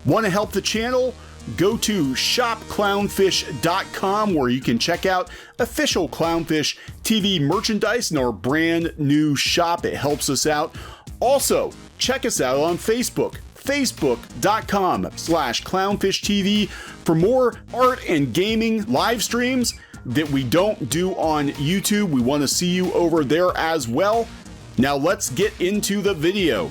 Want to help the channel? Go to shopclownfish.com where you can check out official Clownfish TV merchandise in our brand new shop. It helps us out. Also, check us out on Facebook, facebook.com/clownfishtv for more art and gaming live streams that we don't do on YouTube. We want to see you over there as well. Now let's get into the video.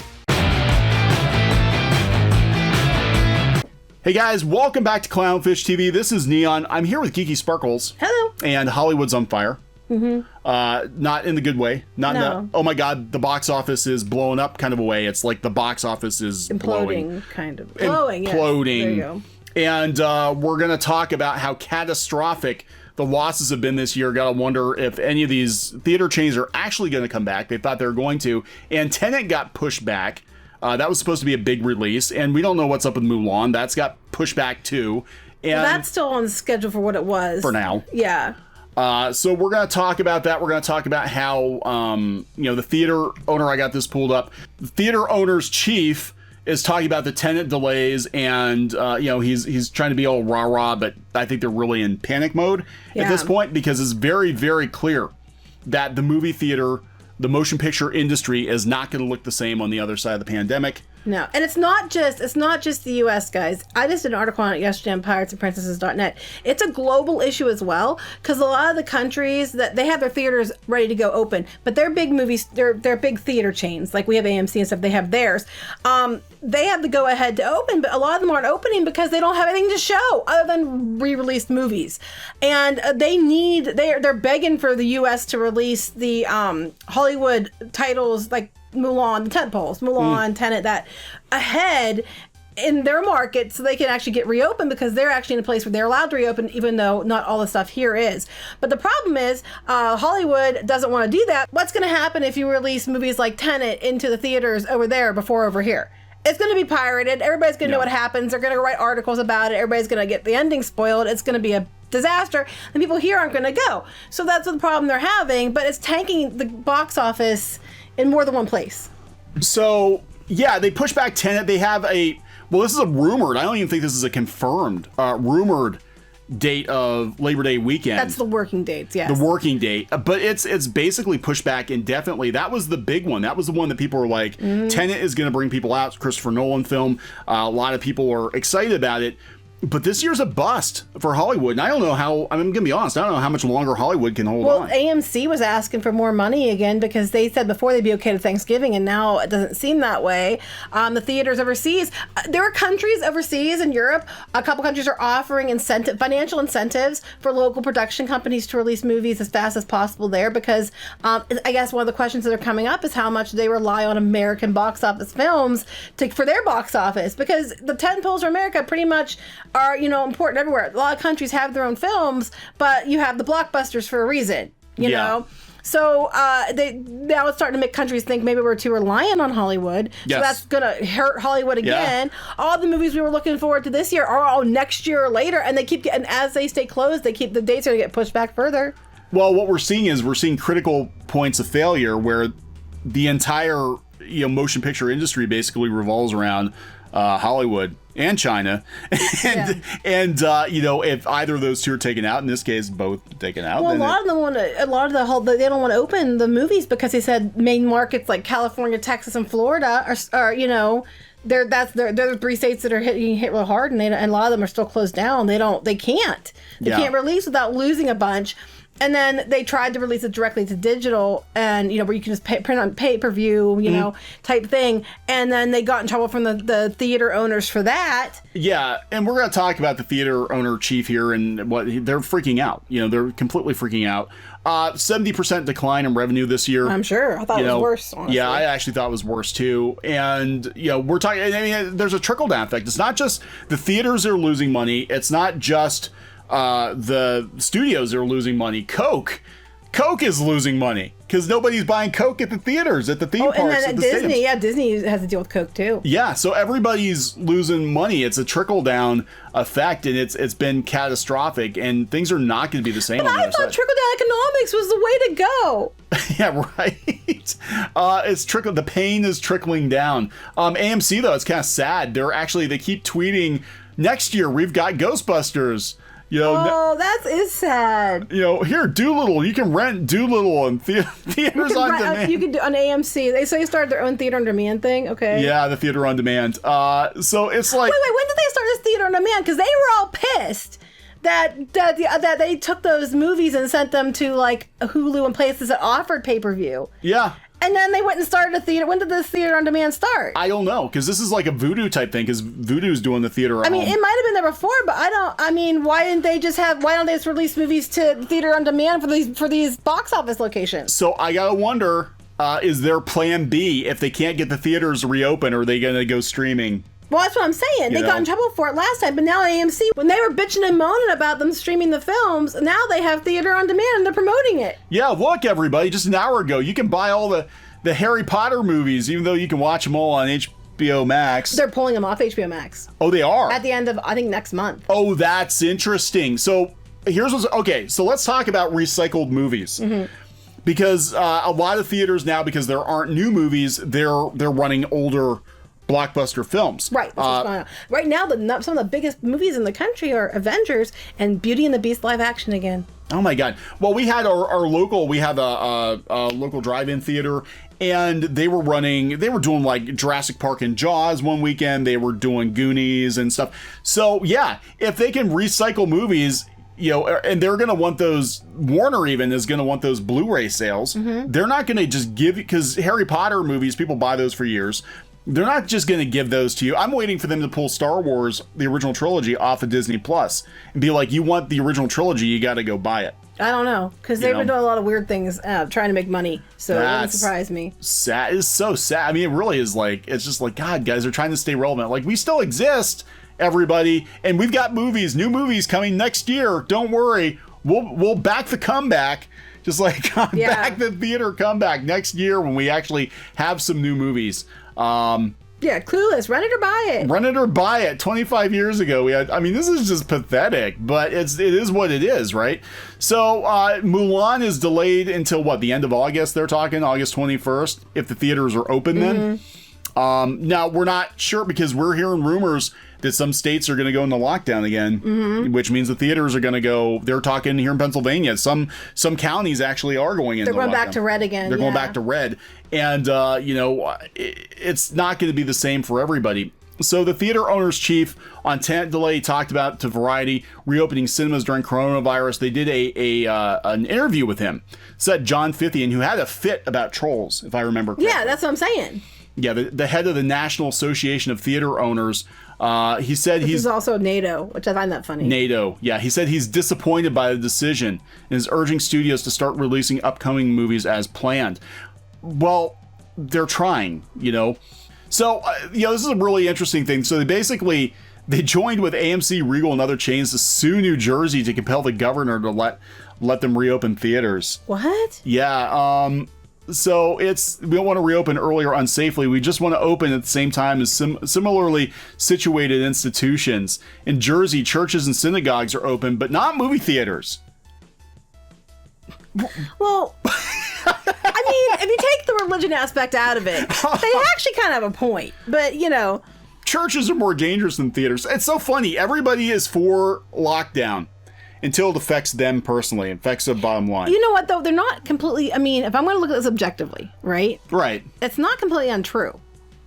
Hey guys, welcome back to Clownfish TV. This is Kneon. I'm here with Geeky Sparkles. Hello. And Hollywood's on fire. Not in the good way. Not in the, oh my god, the box office is blowing up kind of a way. It's like the box office is blowing. Kind of. Blowing, imploding. Yes. There you go. And we're going to talk about how catastrophic the losses have been this year. Gotta wonder if any of these theater chains are actually going to come back. They thought they were going to. And Tenet got pushed back. That was supposed to be a big release, and we don't know what's up with Mulan. That's got pushed back too. And well, that's still on schedule for what it was. For now. Yeah. So we're going to talk about that. We're going to talk about how, the theater owner, I got this pulled up. The theater owner's chief is talking about the Tenet delays, and, he's trying to be all rah-rah, but I think they're really in panic mode at this point, because it's very, very clear that the movie theater, the motion picture industry is not going to look the same on the other side of the pandemic. No, and it's not just the U.S., guys. I just did an article on it yesterday on piratesandprincesses.net. It's a global issue as well, because a lot of the countries that they have their theaters ready to go open, but they're big movies, they're big theater chains, like we have AMC and stuff. They have theirs. They have to go ahead to open, but a lot of them aren't opening because they don't have anything to show other than re-released movies, and they're begging for the U.S. to release the Hollywood titles like Mulan, the tentpoles, Mulan, Tenet, that ahead in their market so they can actually get reopened, because they're actually in a place where they're allowed to reopen, even though not all the stuff here is. But the problem is Hollywood doesn't want to do that. What's going to happen if you release movies like Tenet into the theaters over there before over here? It's going to be pirated. Everybody's going to know what happens. They're going to write articles about it. Everybody's going to get the ending spoiled. It's going to be a disaster, and people here aren't going to go. So that's the problem they're having, but it's tanking the box office in more than one place. So, yeah, they push back Tenet. They have this is a rumored, I don't even think this is a confirmed, rumored date of Labor Day weekend. That's the working dates, yes. The working date. But it's basically pushed back indefinitely. That was the big one. That was the one that people were like, Tenet is going to bring people out. It's a Christopher Nolan film. A lot of people are excited about it. But this year's a bust for Hollywood, and I don't know how, I'm going to be honest, I don't know how much longer Hollywood can hold on. Well, AMC was asking for more money again because they said before they'd be okay to Thanksgiving, and now it doesn't seem that way. The theaters overseas, there are countries overseas in Europe, a couple countries are offering financial incentives for local production companies to release movies as fast as possible there, because I guess one of the questions that are coming up is how much they rely on American box office films for their box office, because the tentpoles for America pretty much are, important everywhere. A lot of countries have their own films, but you have the blockbusters for a reason, you know? So now it's starting to make countries think maybe we're too reliant on Hollywood. Yes. So that's going to hurt Hollywood again. Yeah. All the movies we were looking forward to this year are all next year or later, and as they stay closed, the dates are going to get pushed back further. Well, what we're seeing critical points of failure where the entire motion picture industry basically revolves around Hollywood and China, and if either of those two are taken out, in this case both taken out. Well, they don't want to open the movies because they said main markets like California, Texas, and Florida are they're the three states that are hit real hard, and a lot of them are still closed down. They can't release without losing a bunch. And then they tried to release it directly to digital, and where you can just print on pay-per-view, type thing. And then they got in trouble from the theater owners for that. Yeah, and we're going to talk about the theater owner chief here, and what they're freaking out. They're completely freaking out. 70% decline in revenue this year. I'm sure. I thought it was worse, honestly. Yeah, I actually thought it was worse too. And we're talking. I mean, there's a trickle-down effect. It's not just the theaters that are losing money. It's not just the studios are losing money. Coke Coke is losing money because nobody's buying Coke at the theaters, at the theme parks. And then at the Disney, stadiums. Disney has to deal with Coke too. Yeah, so everybody's losing money. It's a trickle-down effect, and it's been catastrophic, and things are not going to be the same. But I thought trickle-down economics was the way to go. Yeah, right. It's the pain is trickling down. AMC though, it's kind of sad. They keep tweeting, next year we've got Ghostbusters. That is sad. Here, Doolittle. You can rent Doolittle in theaters on demand. You can do on AMC. They started their own theater on demand thing. Okay. Yeah, the theater on demand. So it's like. Wait. When did they start this theater on demand? Because they were all pissed that they took those movies and sent them to like Hulu and places that offered pay-per-view. Yeah. And then they went and started a theater. When did this theater on demand start? I don't know, because this is like a Voodoo type thing, because Voodoo's doing the theater at home. It might have been there before, but why don't they just release movies to theater on demand for these box office locations? So I gotta wonder, is there plan B if they can't get the theaters to reopen, or are they gonna go streaming? Well, that's what I'm saying. They got in trouble for it last time, but now AMC, when they were bitching and moaning about them streaming the films, now they have theater on demand and they're promoting it. Yeah, look, everybody, just an hour ago, you can buy all the Harry Potter movies, even though you can watch them all on HBO Max. They're pulling them off HBO Max. Oh, they are? At the end of, I think, next month. Oh, that's interesting. So so let's talk about recycled movies. Mm-hmm. Because a lot of theaters now, because there aren't new movies, they're running older blockbuster films. Right. That's what's going on. Right now, some of the biggest movies in the country are Avengers and Beauty and the Beast live action again. Oh my God. Well, we had our local, we have a local drive-in theater, and they were doing like Jurassic Park and Jaws one weekend. They were doing Goonies and stuff. So yeah, if they can recycle movies, and they're going to want those, Warner even is going to want those Blu-ray sales. Mm-hmm. They're not going to just because Harry Potter movies, people buy those for years. They're not just going to give those to you. I'm waiting for them to pull Star Wars, the original trilogy, off of Disney Plus and be like, you want the original trilogy, you got to go buy it. I don't know, because they've been doing a lot of weird things trying to make money, so it wouldn't surprise me. Sad. It's so sad. It really is like, it's just like, God, guys are trying to stay relevant. Like, we still exist, everybody, and we've got new movies coming next year. Don't worry. We'll back the comeback. Just like back the theater comeback next year when we actually have some new movies. Yeah, Clueless, rent it or buy it. Rent it or buy it. 25 years ago, we had. This is just pathetic, but it is what it is, right? So Mulan is delayed until what? The end of August? They're talking August 21st. If the theaters are open, then. Now we're not sure because we're hearing rumors that some states are going to go into lockdown again, which means the theaters are going to go. They're talking here in Pennsylvania. Some counties actually are going into. They're going lockdown. back to red again. They're going back to red, and it's not going to be the same for everybody. So the theater owners chief on Tenet delay talked about to Variety reopening cinemas during coronavirus. They did an interview with him. Said John Fithian, who had a fit about trolls, if I remember correctly. Yeah, that's what I'm saying. Yeah, the head of the National Association of Theater Owners, he said he's also NATO, which I find that funny. NATO, yeah. He said he's disappointed by the decision and is urging studios to start releasing upcoming movies as planned. Well, they're trying, So, this is a really interesting thing. So they joined with AMC, Regal, and other chains to sue New Jersey to compel the governor to let them reopen theaters. What? Yeah, so we don't want to reopen early or unsafely. We just want to open at the same time as similarly situated institutions. In Jersey, churches and synagogues are open, but not movie theaters. Well, if you take the religion aspect out of it, they actually kind of have a point. But, Churches are more dangerous than theaters. It's so funny. Everybody is for lockdown. Until it affects them personally, it affects their bottom line. You know what, though? They're not completely... if I'm going to look at this objectively, right? Right. It's not completely untrue.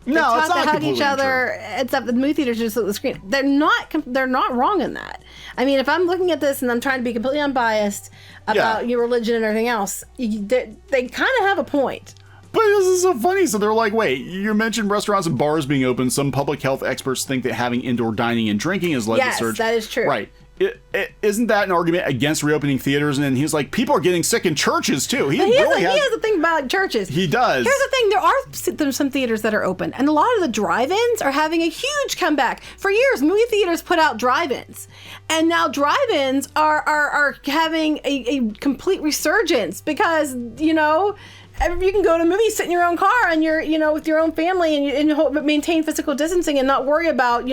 No, it's not hug completely each other, except the movie theaters just look at the screen. They're not wrong in that. If I'm looking at this and I'm trying to be completely unbiased about your religion and everything else, they kind of have a point. But this is so funny. So they're like, wait, you mentioned restaurants and bars being open. Some public health experts think that having indoor dining and drinking has led to surge. Yes, that is true. Right. isn't that an argument against reopening theaters? And then he's like, people are getting sick in churches too. He has a thing about churches. He does. Here's the thing: there's some theaters that are open, and a lot of the drive-ins are having a huge comeback. For years, movie theaters put out drive-ins, and now drive-ins are having a complete resurgence because you can go to movies, sit in your own car, and you're, with your own family, and maintain physical distancing and not worry about,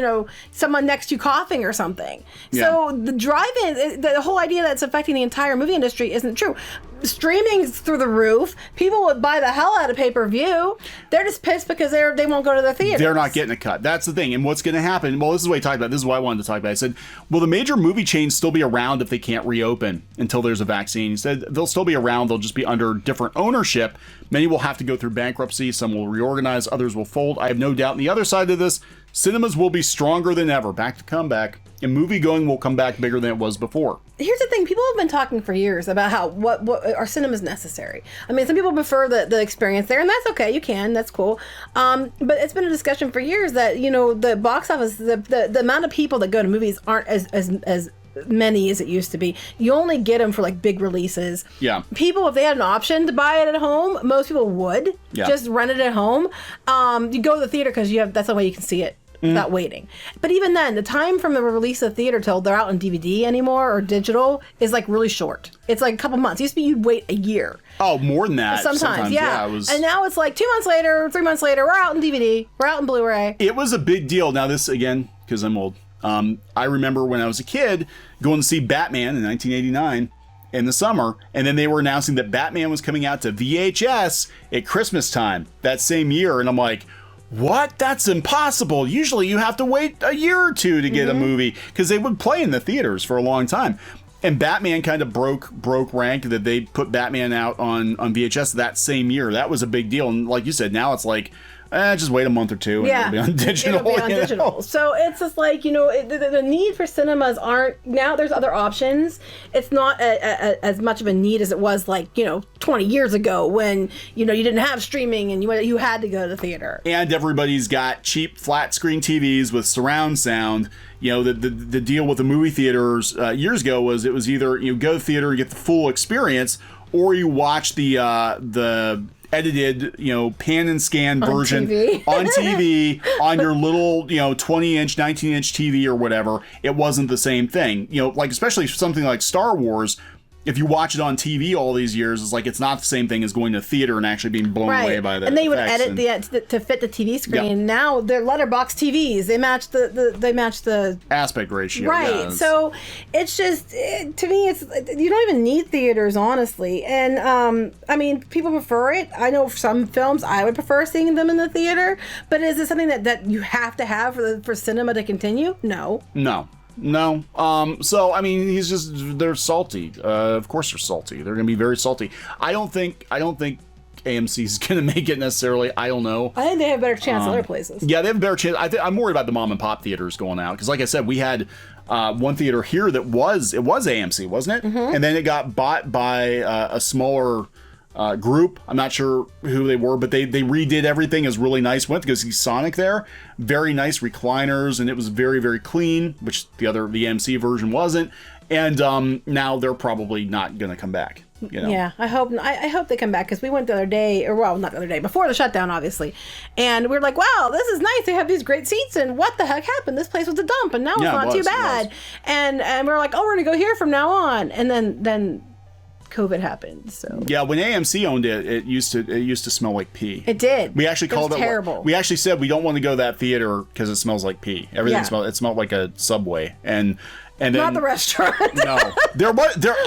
someone next to you coughing or something. Yeah. So the drive-in, the whole idea that it's affecting the entire movie industry isn't true. Streaming's through the roof. People would buy the hell out of pay-per-view. They're just pissed because they won't go to the theater. They're not getting a cut. That's the thing. And what's going to happen? Well, this is what he talked about. This is what I wanted to talk about. I said, will the major movie chains still be around if they can't reopen until there's a vaccine? He said they'll still be around. They'll just be under different ownership. Many will have to go through bankruptcy. Some will reorganize. Others will fold. I have no doubt. On the other side of this, cinemas will be stronger than ever. Back to comeback. And movie going will come back bigger than it was before. Here's the thing: people have been talking for years about how what our cinema is necessary. I mean, some people prefer the experience there, and that's okay. You can, that's cool. But it's been a discussion for years that the box office, the amount of people that go to movies aren't as many as it used to be. You only get them for like big releases. Yeah. People, if they had an option to buy it at home, most people would just rent it at home. You go to the theater because that's the way you can see it. Without waiting. But even then, the time from the release of the theater till they're out on DVD anymore or digital is like really short. It's like a couple months. It used to be you'd wait a year. Oh, more than that. Sometimes yeah. And now it's like 2 months later, 3 months later, we're out in DVD, we're out in Blu-ray. It was a big deal. Now this, again, because I'm old, I remember when I was a kid going to see Batman in 1989 in the summer, and then they were announcing that Batman was coming out to VHS at Christmas time that same year, and I'm like, what? That's impossible. Usually you have to wait a year or two to get a movie because they would play in the theaters for a long time. And Batman kind of broke rank that they put Batman out on VHS that same year. That was a big deal. And like you said, now it's like, just wait a month or two and it'll be on digital. It'll be on digital. So it's just like, the need for cinemas aren't, now there's other options. It's not as much of a need as it was like, 20 years ago when, you didn't have streaming and you had to go to the theater. And everybody's got cheap flat screen TVs with surround sound. The deal with the movie theaters years ago was it was either you go to the theater and get the full experience, or you watch the edited, pan and scan version on TV on your little, 20-inch, 19-inch TV or whatever. It wasn't the same thing. Like especially something like Star Wars. If you watch it on TV all these years, it's like it's not the same thing as going to theater and actually being blown away by that. And they would edit to fit the TV screen. Yep. Now they're letterbox TVs. They match the aspect ratio. Right. Yeah, so it's just to me, it's you don't even need theaters, honestly. And I mean, people prefer it. I know for some films I would prefer seeing them in the theater. But is it something that you have to have for cinema to continue? No. So I mean, they're salty. Of course they're salty. They're going to be very salty. I don't think AMC is going to make it necessarily. I don't know. I think they have a better chance other places. Yeah, they have a better chance. I'm worried about the mom and pop theaters going out because, like I said, we had one theater here that was AMC, wasn't it? Mm-hmm. And then it got bought by a smaller group. I'm not sure who they were, but they redid everything. It was really nice. Went to go see Sonic there. Very nice recliners, and it was very, very clean, which the AMC version wasn't. And now they're probably not going to come back. Yeah, I hope they come back because we went the other day, not the other day, before the shutdown, obviously, and we were like, wow, this is nice. They have these great seats, and what the heck happened? This place was a dump, and now it's not too bad. And we were like, oh, we're gonna go here from now on, and then COVID happened. So yeah, when AMC owned it, it used to smell like pee. It did. We actually called it terrible. We actually said we don't want to go to that theater because it smells like pee. Everything smelled like a Subway, and then, not the restaurant. No, there.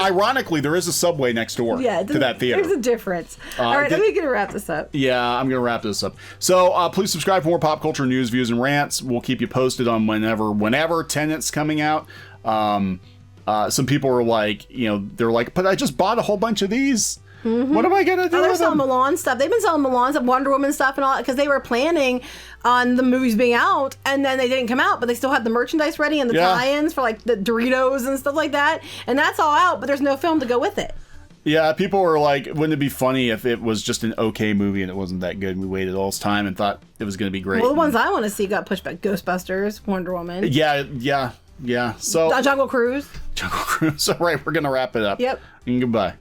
Ironically, there is a Subway next door to that theater. There's a difference. All right, we're gonna wrap this up. Yeah, I'm gonna wrap this up. So please subscribe for more pop culture news, views, and rants. We'll keep you posted on whenever Tenet's coming out. Some people are like, they're like, but I just bought a whole bunch of these. Mm-hmm. What am I gonna do? They're selling Milan stuff. They've been selling Milan stuff, Wonder Woman stuff, and all that because they were planning on the movies being out, and then they didn't come out, but they still had the merchandise ready and the tie-ins for like the Doritos and stuff like that, and that's all out, but there's no film to go with it. Yeah, people were like, wouldn't it be funny if it was just an okay movie and it wasn't that good and we waited all this time and thought it was going to be great? Well, the ones I want to see got pushed back. Ghostbusters, Wonder Woman. Yeah. Yeah. So Jungle Cruise. Jungle Cruise. All right, we're gonna wrap it up. Yep. And goodbye.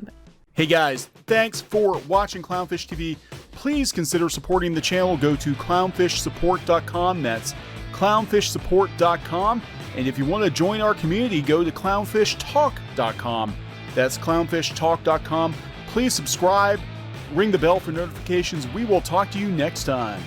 Hey guys, thanks for watching Clownfish TV. Please consider supporting the channel. Go to clownfishsupport.com. That's clownfishsupport.com. And if you want to join our community, go to clownfishtalk.com. That's clownfishtalk.com. Please subscribe, ring the bell for notifications. We will talk to you next time.